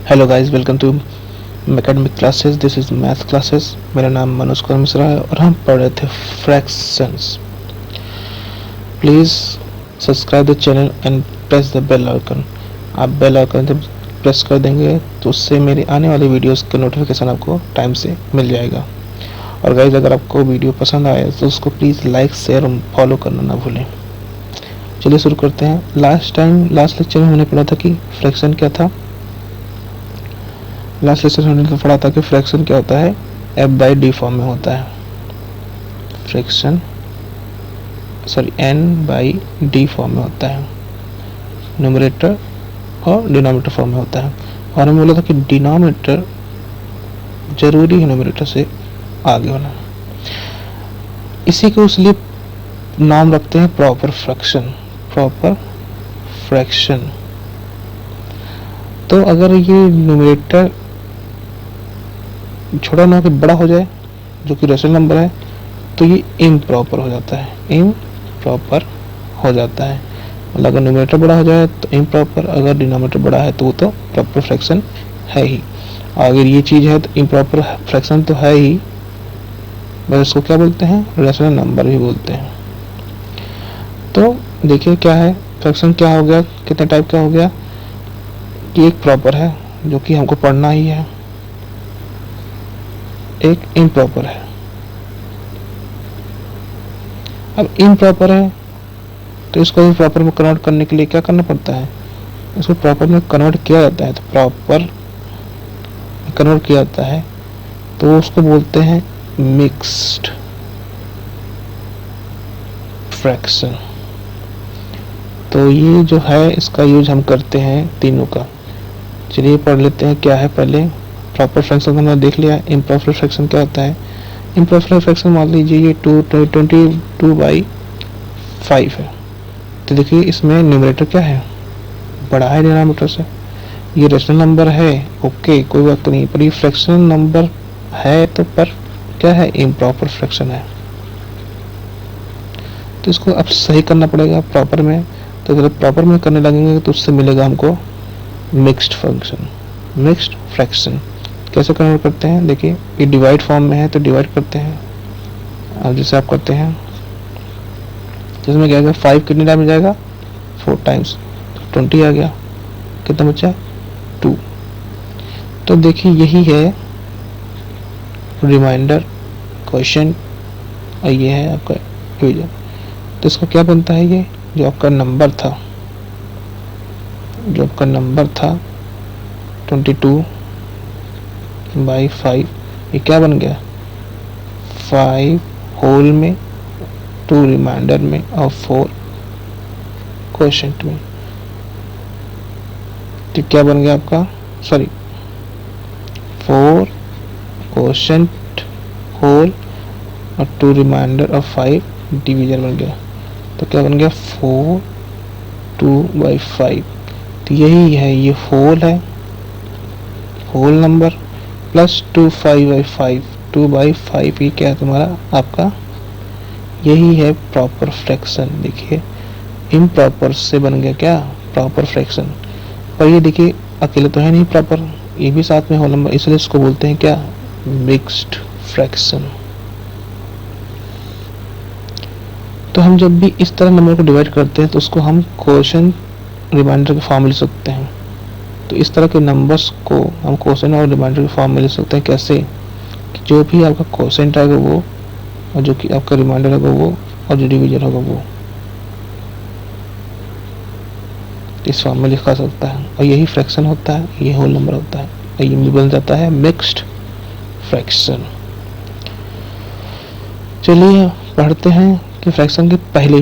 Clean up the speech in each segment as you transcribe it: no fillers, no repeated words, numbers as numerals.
Hello guys, welcome to academic classes. This is math classes. मेरा नाम मनोज कुमार मिश्रा है और हम पढ़ रहे थे fractions. Please subscribe the channel and press the bell icon. आप बेल आइकन जब प्रेस कर देंगे तो उससे मेरी आने वाली वीडियोस का नोटिफिकेशन आपको टाइम से मिल जाएगा। और गाइस, अगर आपको वीडियो पसंद आए तो उसको प्लीज़ लाइक, शेयर और फॉलो करना ना भूलें। चलिए शुरू करते हैं। लास्ट लेक्चर में हमने पढ़ा था कि फ्रैक्शन क्या था। लास्ट लेक्चर में हमने पढ़ा था कि फ्रैक्शन क्या होता है, एफ बाई डी फॉर्म में होता है। Fraction N by D form में होता है, न्यूमरेटर और डिनोमिनेटर फॉर्म में होता है। और हमने बोला था कि डिनोमिनेटर जरूरी है न्यूमरेटर से आगे होना। इसी को इसलिए नाम रखते हैं प्रॉपर फ्रैक्शन। तो अगर ये न्यूमरेटर छोटा ना कि बड़ा हो जाए, जो कि रेशनल नंबर है, तो ये इम्प्रॉपर हो जाता है। मतलब अगर न्यूमरेटर बड़ा हो जाए तो इम्प्रॉपर, अगर डिनोमिनेटर बड़ा है तो वो तो प्रॉपर फ्रैक्शन है ही। अगर ये चीज़ है तो इम्प्रॉपर फ्रैक्शन तो है ही, बस इसको क्या बोलते हैं, रेशनल नंबर भी बोलते हैं। तो देखिए क्या है फ्रैक्शन, क्या हो गया, कितने टाइप का हो गया कि एक प्रॉपर है जो कि हमको पढ़ना ही है, एक इम्प्रॉपर है। अब इम्प्रॉपर है तो इसको प्रॉपर में कन्वर्ट करने के लिए क्या करना पड़ता है, इसको प्रॉपर में कन्वर्ट किया जाता है। तो प्रॉपर कन्वर्ट किया जाता है तो उसको बोलते हैं मिक्स्ड फ्रैक्शन। तो ये जो है इसका यूज हम करते हैं तीनों का। चलिए पढ़ लेते हैं क्या है। पहले प्रॉपर फ्रैक्शन हमने देख लिया। इम्प्रॉपर फ्रैक्शन क्या होता है। इम्प्रॉपर फ्रैक्शन मान लीजिए ये 22/5 है। तो देखिए इसमें न्यूमरेटर क्या है, बड़ा है डिनोमिनेटर से। ये रेशनल नंबर है, ओके कोई बात नहीं, पर ये फ्रैक्शनल नंबर है तो पर क्या है, इम्प्रॉपर फ्रैक्शन है। तो इसको अब सही करना पड़ेगा प्रॉपर में। तो अगर प्रॉपर में करने लगेंगे तो उससे मिलेगा हमको मिक्स्ड फ्रैक्शन। कैसे कन्वर्ट करते हैं, देखिए ये डिवाइड फॉर्म में है तो डिवाइड करते हैं। अब जैसे आप करते हैं, जिसमें क्या आएगा, 5 कितने टाइम में जाएगा, 4 टाइम्स, 20 आ गया। कितना बचा, 2। तो देखिए यही है रिमाइंडर, क्वेश्चन, और ये है आपका डिवीजन। तो इसका क्या बनता है, ये जो आपका नंबर था 22/5, ये क्या बन गया, 5 होल में, 2 रिमाइंडर में और 4 क्वोशंट में। तो क्या बन गया आपका, 4 क्वोशंट होल और 2 रिमाइंडर और 5 डिवीजन बन गया। तो क्या बन गया, 4/2/5। तो यही है, ये होल है, होल नंबर प्लस 2/5, 2/5 ये क्या है तुम्हारा आपका, यही है प्रॉपर फ्रैक्शन। देखिए इम्प्रॉपर से बन गया क्या, प्रॉपर फ्रैक्शन। पर ये देखिए अकेले तो है नहीं प्रॉपर, ये भी साथ में होल नंबर, इसलिए इसको बोलते हैं क्या, मिक्स्ड फ्रैक्शन। तो हम जब भी इस तरह नंबर को डिवाइड करते हैं तो उसको हम क्वोशंट रिमाइंडर के फॉर्म में लिख सकते हैं। तो इस तरह के नंबर्स को हम क्वोशंट और रिमाइंडर के फॉर्म में लिख सकते हैं। कैसे, कि जो भी आपका क्वोशंट आएगा वो, और जो कि आपका रिमाइंडर होगा वो, और जो डिवीजन होगा वो, इस फॉर्म में लिखा सकता है। और यही फ्रैक्शन होता है, ये होल नंबर होता है, और ये बन जाता है मिक्स्ड फ्रैक्शन। चलिए पढ़ते हैं कि फ्रैक्शन के पहले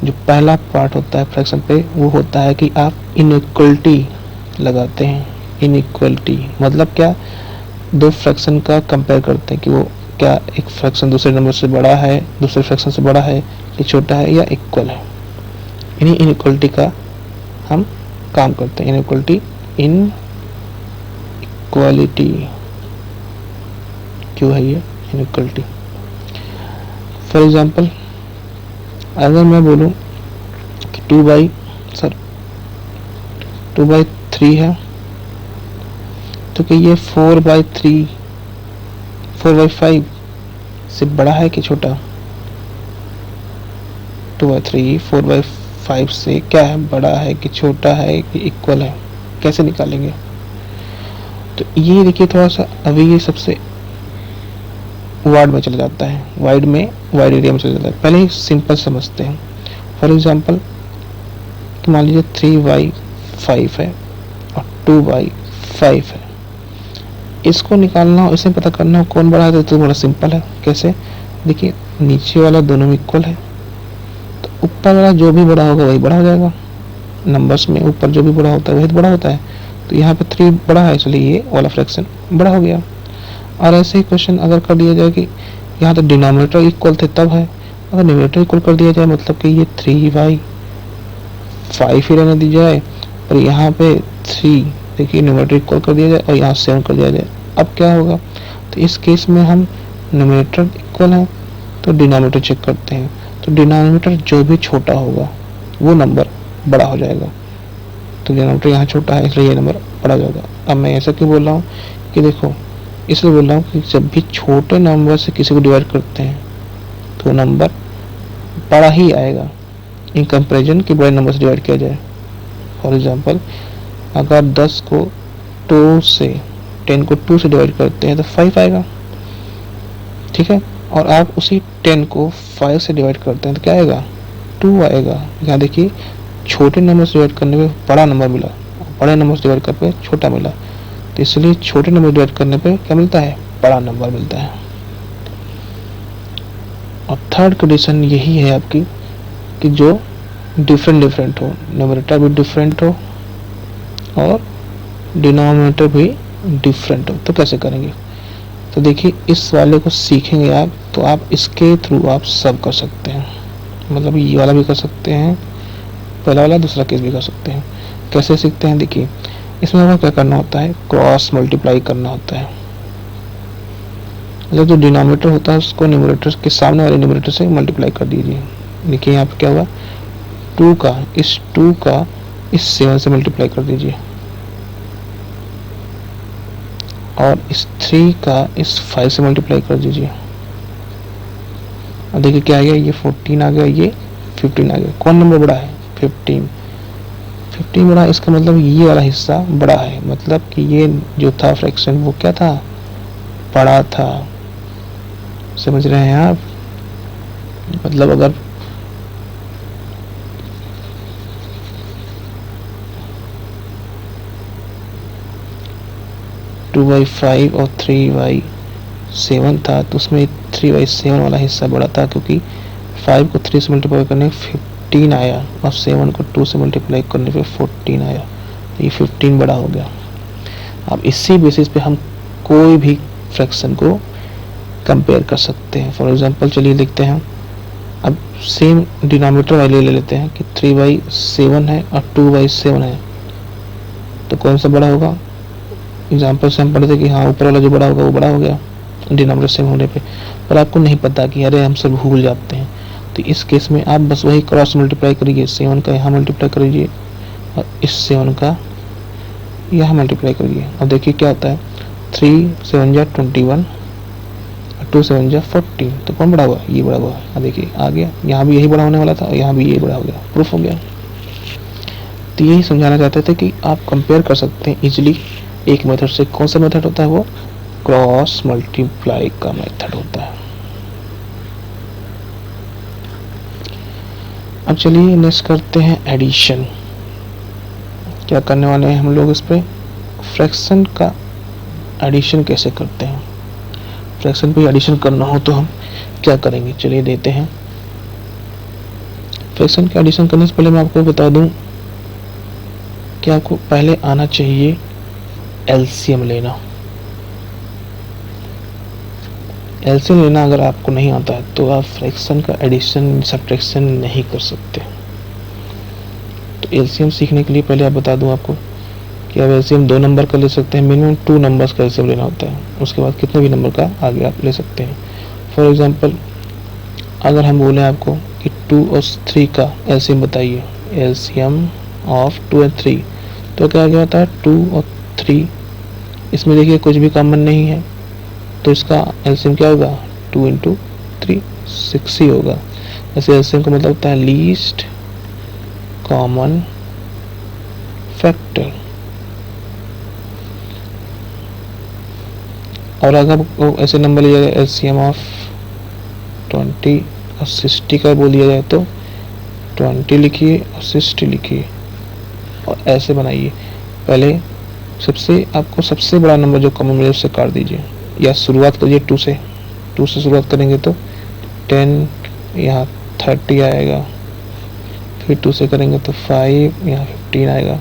जो पहला पार्ट होता है फ्रैक्शन पे, वो होता है कि आप इनइक्वलिटी लगाते हैं। इनइक्वलिटी मतलब क्या, दो फ्रैक्शन का कंपेयर करते हैं कि वो क्या एक फ्रैक्शन दूसरे नंबर से बड़ा है, दूसरे फ्रैक्शन से बड़ा है, कि छोटा है या इक्वल है। इन्हीं इनइक्वलिटी का हम काम करते हैं। इनइक्वलिटी क्यों है ये इनइक्वलिटी। फॉर एग्जाम्पल अगर मैं बोलूं कि 2/3 है तो कि ये 4/3 4/5 से बड़ा है कि छोटा? 2/3 4/5 से क्या है, बड़ा है कि छोटा है कि इक्वल है? कैसे निकालेंगे? तो ये देखिए थोड़ा सा अभी ये सबसे वाइड में चला जाता है, वाइड एरिया में चला जाता है। पहले ही सिंपल समझते हैं। फॉर एग्जांपल मान लीजिए 3/5 है और 2/5 है, इसको निकालना हो, इसे पता करना हो कौन बड़ा है, तो बड़ा सिंपल है। कैसे? देखिए नीचे वाला दोनों में इक्वल है, तो ऊपर वाला जो भी बड़ा होगा वही बड़ा हो जाएगा। नंबर्स में ऊपर जो भी बड़ा होता है वही बड़ा होता है। तो यहाँ पे 3 बड़ा है, इसलिए ये वाला फ्रैक्शन बड़ा हो गया। और ऐसे ही क्वेश्चन अगर कर दिया जाए कि यहाँ तो डिनोमिनेटर इक्वल थे तब है, अगर न्यूमरेटर इक्वल कर दिया जाए मतलब कि ये 3/5 ही रहने दी जाए, और यहाँ पे 3 देखिए न्यूमरेटर इक्वल कर दिया जाए और यहाँ 7 कर दिया जाए, अब क्या होगा? तो इस केस में हम न्यूमरेटर इक्वल है तो डिनोमिनेटर चेक करते हैं, तो डिनोमिनेटर जो भी छोटा होगा वो नंबर बड़ा हो जाएगा। तो डिनोमिनेटर यहाँ छोटा है इसलिए ये नंबर बड़ा हो जाएगा। अब मैं ऐसा क्यों बोल रहा हूँ कि देखो, इसलिए बोल रहा हूँ कि जब भी छोटे नंबर से किसी को डिवाइड करते हैं तो नंबर बड़ा ही आएगा इन कंपैरिजन कि बड़े नंबर से डिवाइड किया जाए। फॉर एग्जांपल अगर 10 को 2 से 10 को 2 से डिवाइड करते हैं तो 5 आएगा, ठीक है। और आप उसी 10 को 5 से डिवाइड करते हैं तो क्या आएगा? 2 आएगा। यहाँ देखिए छोटे नंबर से डिवाइड करने पे बड़ा नंबर मिला, बड़े नंबर से डिवाइड करने पे छोटा मिला, तो इसलिए छोटे नंबर डिवाइड करने पे क्या मिलता है? बड़ा नंबर मिलता है। और थर्ड कंडीशन यही है आपकी कि जो डिफरेंट हो, न्यूमरेटर भी डिफरेंट हो और डिनोमिनेटर भी डिफरेंट हो। तो कैसे करेंगे? तो देखिए इस वाले को सीखेंगे आप तो आप इसके थ्रू आप सब कर सकते हैं, मतलब ये वाला भी कर सकते हैं, पहला वाला दूसरा केस भी कर सकते हैं। कैसे सीखते हैं? देखिए इसमें हमें क्या करना होता है? क्रॉस मल्टीप्लाई करना होता है। मतलब जो डिनोमिनेटर होता है उसको न्यूमरेटर के सामने वाले न्यूमरेटर से मल्टीप्लाई कर दीजिए। देखिए यहाँ पे क्या हुआ? 2 का इस 7 से मल्टीप्लाई कर दीजिए और इस 3 का इस 5 से मल्टीप्लाई कर दीजिए। और देखिए क्या आ गया? ये 14 आ गया, ये 15 आ गया। कौन नंबर बड़ा है? 15 बड़ा है। इसका मतलब ये वाला हिस्सा बड़ा है, मतलब कि ये जो था फ्रैक्शन वो क्या था? बड़ा था। समझ रहे हैं आप? मतलब अगर टू बाई 5 और 3/7 था तो उसमें 3/7 वाला हिस्सा बड़ा था, क्योंकि 5 को 3 से मल्टीप्लाई करने 15 आया और 7 को 2 से मल्टीप्लाई करने पे 14 आया, तो ये 15 बड़ा हो गया। अब इसी बेसिस पे हम कोई भी फ्रैक्शन को कंपेयर कर सकते हैं। फॉर एग्जांपल चलिए देखते हैं, अब सेम डिनोमिनेटर वाले ले लेते हैं कि 3/7 है और 2/7 है, तो कौन सा बड़ा होगा? एग्जाम्पल से हम पढ़ते कि हाँ ऊपर वाला जो बड़ा होगा वो बड़ा हो गया डिनोमिनेटर सेम होने पे, पर आपको नहीं पता कि अरे हम सब भूल जाते हैं। तो इस केस में आप बस वही क्रॉस मल्टीप्लाई करिए, 7 का यहाँ मल्टीप्लाई करिए और इस 7 का यहाँ मल्टीप्लाई करिए और देखिए क्या होता है। 3/7 = 21 और 2/7 = 14, तो कौन बड़ा हुआ? ये बड़ा हुआ। और देखिए आ गया, यहाँ भी यही बड़ा होने वाला था और यहाँ भी ये बड़ा हो गया, प्रूफ हो गया। तो यही समझाना चाहते थे कि आप कंपेयर कर सकते हैं इजिली एक मेथड से। कौन सा मेथड होता है? वो क्रॉस मल्टीप्लाई का मेथड होता है। अब चलिए नेक्स्ट करते हैं एडिशन। क्या करने वाले हैं हम लोग इस पे? फ्रैक्शन का एडिशन कैसे करते हैं। फ्रैक्शन पे एडिशन करना हो तो हम क्या करेंगे, चलिए देते हैं। फ्रैक्शन का एडिशन करने से पहले मैं आपको बता दूं कि आपको पहले आना चाहिए एलसीएम लेना। एलसीएम लेना अगर आपको नहीं आता है तो आप फ्रैक्शन का एडिशन सब्ट्रैक्शन नहीं कर सकते। तो एलसीएम सीखने के लिए पहले आप बता दूं आपको कि आप एलसीएम 2 नंबर का ले सकते हैं, मिनिमम 2 नंबर्स का एलसीएम लेना होता है। उसके बाद कितने भी नंबर का आगे आप ले सकते हैं। फॉर एग्जांपल अगर हम बोले आपको कि 2 और 3 का एलसीएम बताइए, एलसीएम ऑफ 2 और 3, तो क्या आ गया होता है? 2 और 3 इसमें देखिए कुछ भी कॉमन नहीं है, तो इसका एलसीएम क्या होगा, 2 इंटू 3 6 ही होगा। ऐसे एलसीएम का मतलब होता है लीस्ट कॉमन फैक्टर। और अगर ऐसे नंबर लिया जाए एलसीएम ऑफ 20 और 60 का बोल दिया जाए तो 20 लिखिए और 60 लिखिए और ऐसे बनाइए। पहले आपको सबसे बड़ा नंबर जो कॉमन मिले उससे काट दीजिए, या शुरुआत करिए 2 से। 2 से शुरुआत करेंगे तो 10, यहाँ 30 आएगा, फिर 2 से करेंगे तो 5, यहाँ 15 आएगा।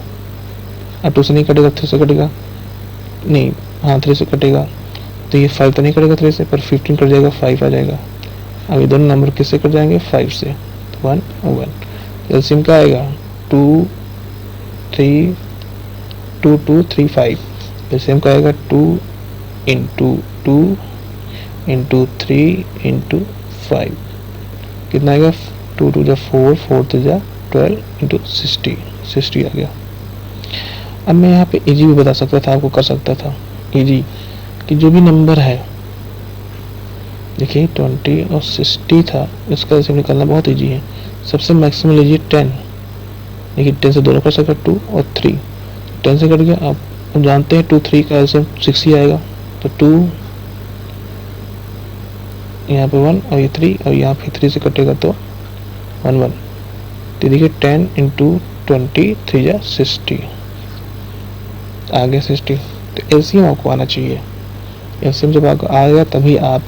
अब 2 से नहीं कटेगा, 3 से कटेगा, नहीं हाँ 3 से कटेगा, तो ये 5 तो नहीं कटेगा 3 से, पर 15 कट जाएगा, 5 आ जाएगा। अब ये दोनों नंबर किससे कट जाएंगे, 5 से, तो 1 और 1। एलसीएम क्या आएगा, 2 3 2 2 3 5। एलसीएम का आएगा 2 इंटू 2 इंटू 3 इंटू 5, कितना आएगा, 2 2 जा 4, 4 3 जा 12 इंटू 60 आ गया। अब मैं यहाँ पे इजी भी बता सकता था, आपको कर सकता था इजी कि जो भी नंबर है, देखिए 20 और 60 था, इसका एलसीएम निकालना बहुत इजी है। सबसे मैक्सिमम लीजिए 10, देखिए 10 से दोनों कर सकते, 2 और 3, 10 से कट गया। आप जानते हैं 2 3 का एलसीएम 6 ही आएगा, तो 2 यहाँ पे 1 और ये 3, और यहाँ पे 3 से कटेगा तो 1 1। तो देखिए 10 इंटू 20 3 जा 60 आगे 60। तो एलसीएम आपको आना चाहिए। एलसीएम जब आपको आएगा तभी आप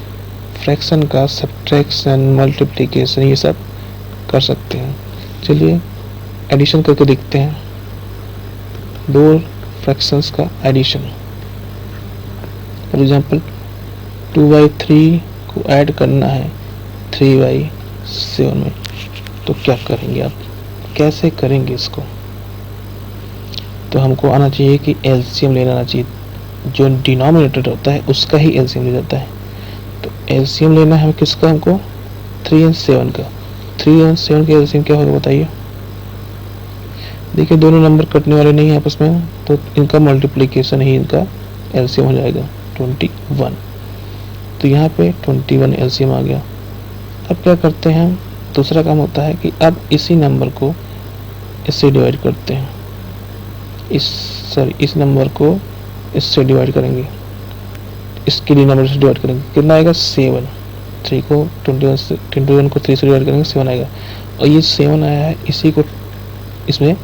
फ्रैक्शन का सब्ट्रैक्शन, मल्टीप्लिकेशन ये सब कर सकते हैं। चलिए एडिशन करके देखते हैं, दो फ्रैक्शंस का एडिशन। फॉर एग्जांपल 2/3 को ऐड करना है 3/7 में, तो क्या करेंगे आप, कैसे करेंगे इसको। तो हमको आना चाहिए कि एलसीएम लेना आना चाहिए, जो डिनोमिनेटर होता है उसका ही एलसीएम ले जाता है। तो एलसीएम लेना है किसका, हमको 3 और 7 का। 3 और 7 का एलसीएम क्या होगा बताइए। देखिए दोनों नंबर कटने वाले नहीं है आपस में, तो इनका मल्टीप्लिकेशन ही इनका एलसीएम हो जाएगा 21। तो यहाँ पे 21 एलसीएम आ गया। अब क्या करते हैं, दूसरा काम होता है कि अब इसी नंबर को इससे डिवाइड करते हैं, इस नंबर को इससे डिवाइड करेंगे, इसके डिनोमिनेटर से डिवाइड करेंगे, कितना आएगा 7। 3 को 21 को 3 से डिवाइड करेंगे 7 आएगा, और ये 7 आया है, इसी को इसमें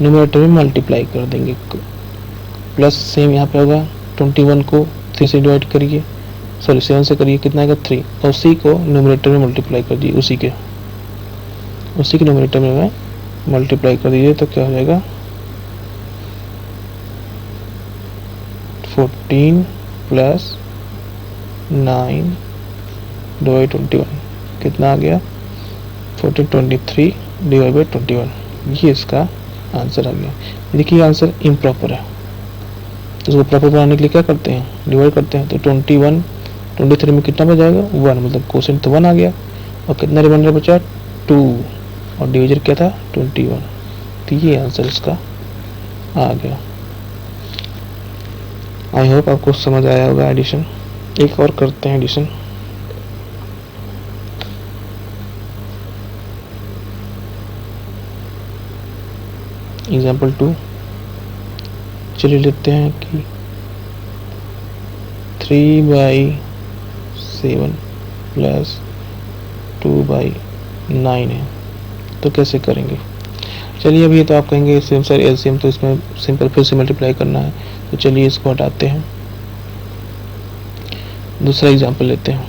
न्यूमरेटर में मल्टीप्लाई कर देंगे, प्लस सेम यहाँ पे होगा 21 को 3 से डिवाइड करिए, सॉरी 7 से करिए, कितना आएगा 3, और उसी को न्यूमरेटर में मल्टीप्लाई कर दीजिए, उसी के न्यूमरेटर में मैं मल्टीप्लाई कर दीजिए, तो क्या हो जाएगा 14 प्लस 9 डिवाइड 21, कितना आ गया 23 डिवाइड बाई 21। ये इसका आंसर आ गया। देखिए आंसर इम्प्रॉपर है, तो इसको प्रॉपर बनाने के लिए क्या करते हैं, डिवाइड करते हैं। तो 23 में कितना बच जाएगा 1, मतलब क्वोशिएंट तो 1 आ गया, और कितना रिमाइंडर बचा 2, और डिविजन क्या था 21। तो ये आंसर इसका आ गया। आई होप आपको समझ आया होगा एडिशन। एक और करते हैं एडिशन। एग्जाम्पल 2, चलिए लेते हैं कि 3/7 प्लस 2/9 है, तो कैसे करेंगे। चलिए अभी तो आप कहेंगे सेम सर एलसीएम तो इसमें सिंपल फिर से मल्टीप्लाई करना है, तो चलिए इसको हटाते हैं, दूसरा एग्जाम्पल लेते हैं।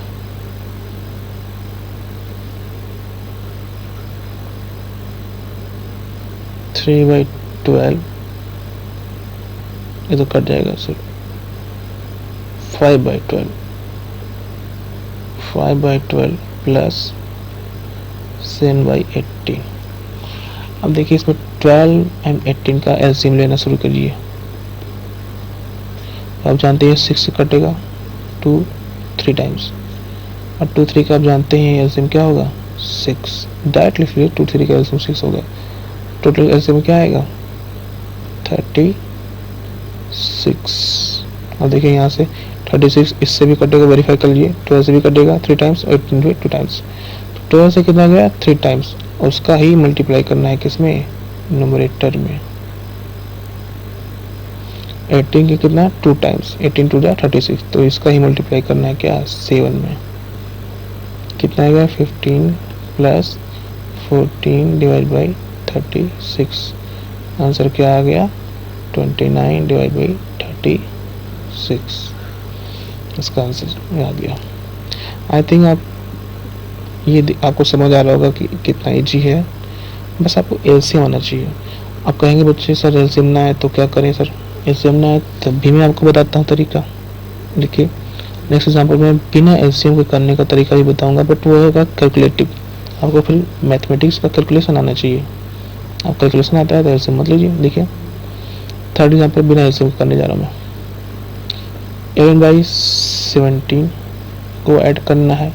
थ्री बाई 12, ये तो कट जाएगा सर, 5/12 प्लस 7/18। अब देखिए इसमें 12 एंड 18 का एलसीएम लेना शुरू करिए। आप जानते हैं 6 से कटेगा 2 3 टाइम्स, और 2 3 का आप जानते हैं एलसीएम क्या होगा 6, डायरेक्ट लिख लीजिए 2 3 का एलसीएम 6 होगा। टोटल एलसीएम क्या आएगा 30 6। और देखिए यहाँ से 36 इससे भी कटेगा, वेरीफाई कर लीजिए। 12 से भी कटेगा 3 टाइम्स, 18 भी 2 टाइम्स। 12 से कितना गया 3 टाइम्स, उसका ही मल्टीप्लाई करना है किसमें, न्यूमरेटर में। 18 के कितना 2 टाइम्स, 18 टू जा 36, तो इसका ही मल्टीप्लाई करना है क्या 7 में। कितना आएगा 15 प्लस 14 डिवाइड बाई 36। आंसर क्या आ गया 29 डिवाइड बाई 36। इसका आंसर आ गया। आई थिंक आप ये आपको समझ आ रहा होगा कि कितना इजी है। बस आपको एलसीएम आना चाहिए। आप कहेंगे बच्चे सर एलसीएम ना है तो क्या करें सर, एलसीएम ना है तब भी मैं आपको बताता हूँ तरीका। देखिए नेक्स्ट एग्जाम्पल में बिना एलसीएम के करने का तरीका भी बताऊंगा, बट वो होगा कैलकुलेटिव। आपको फिर मैथमेटिक्स का कैलकुलेशन आना चाहिए। आप कैलकुलेशन आता है तो एलसीएम मत लीजिए। देखिए थर्ड एग्जाम्पल बिना एलसीएम के करने जा रहा हूँ मैं। 11/17 को ऐड करना है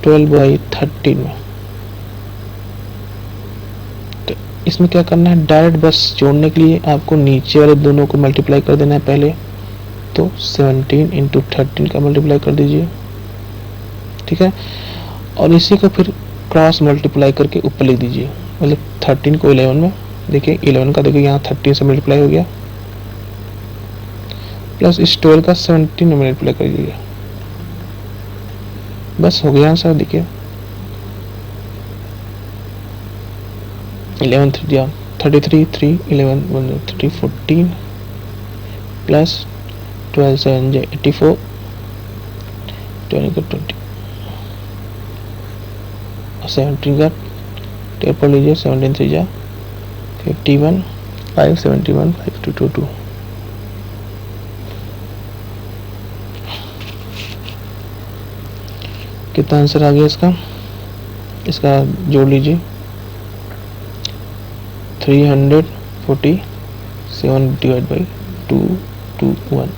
12/13 में। तो इसमें क्या करना है, डायरेक्ट बस जोड़ने के लिए आपको नीचे वाले दोनों को मल्टीप्लाई कर देना है पहले। तो 17 इंटू 13 का मल्टीप्लाई कर दीजिए, ठीक है। और इसी को फिर क्रॉस मल्टीप्लाई करके ऊपर लिख दीजिए, मतलब 13 को 11 में। देखिए 11 का देखिए यहाँ 13 से मल्टीप्लाई हो गया, प्लस इस 12 का 17 में मल्टीप्लाई कर दीजिए, बस हो गया आंसर। देखिए 11 3 33 3 11 1 3 14 प्लस 12 7 84 20 का 20 17 का 10 पढ़ लीजिए, 17 3 जा 51 5 71 5 2 2 2। कितना आंसर आ गया इसका, इसका जोड़ लीजिए 347 डिवाइड बाई 221।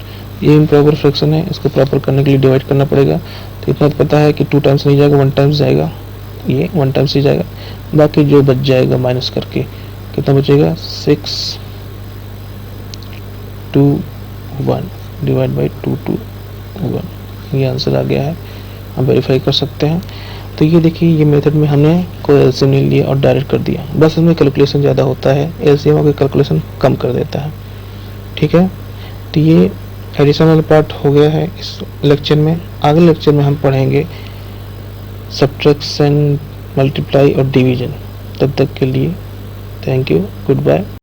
ये इम्प्रॉपर फ्रैक्शन है, इसको प्रॉपर करने के लिए डिवाइड करना पड़ेगा। तो इतना तो पता है कि 2 टाइम्स नहीं जाएगा, 1 टाइम्स जाएगा, ये 1 टाइम्स ही जाएगा। बाकी जो बच जाएगा माइनस करके कितना बचेगा 621 डिवाइड बाई 221। ये आंसर आ गया है, हम वेरीफाई कर सकते हैं। तो ये देखिए ये मेथड में हमने कोई एलसीएम नहीं लिया और डायरेक्ट कर दिया, बस इसमें कैलकुलेशन ज़्यादा होता है, एलसीएम का कैलकुलेशन कम कर देता है, ठीक है। तो ये एडिशनल पार्ट हो गया है इस लेक्चर में। अगले लेक्चर में हम पढ़ेंगे सब्ट्रैक्शन, मल्टीप्लाई और डिवीजन। तब तक के लिए थैंक यू, गुड बाय।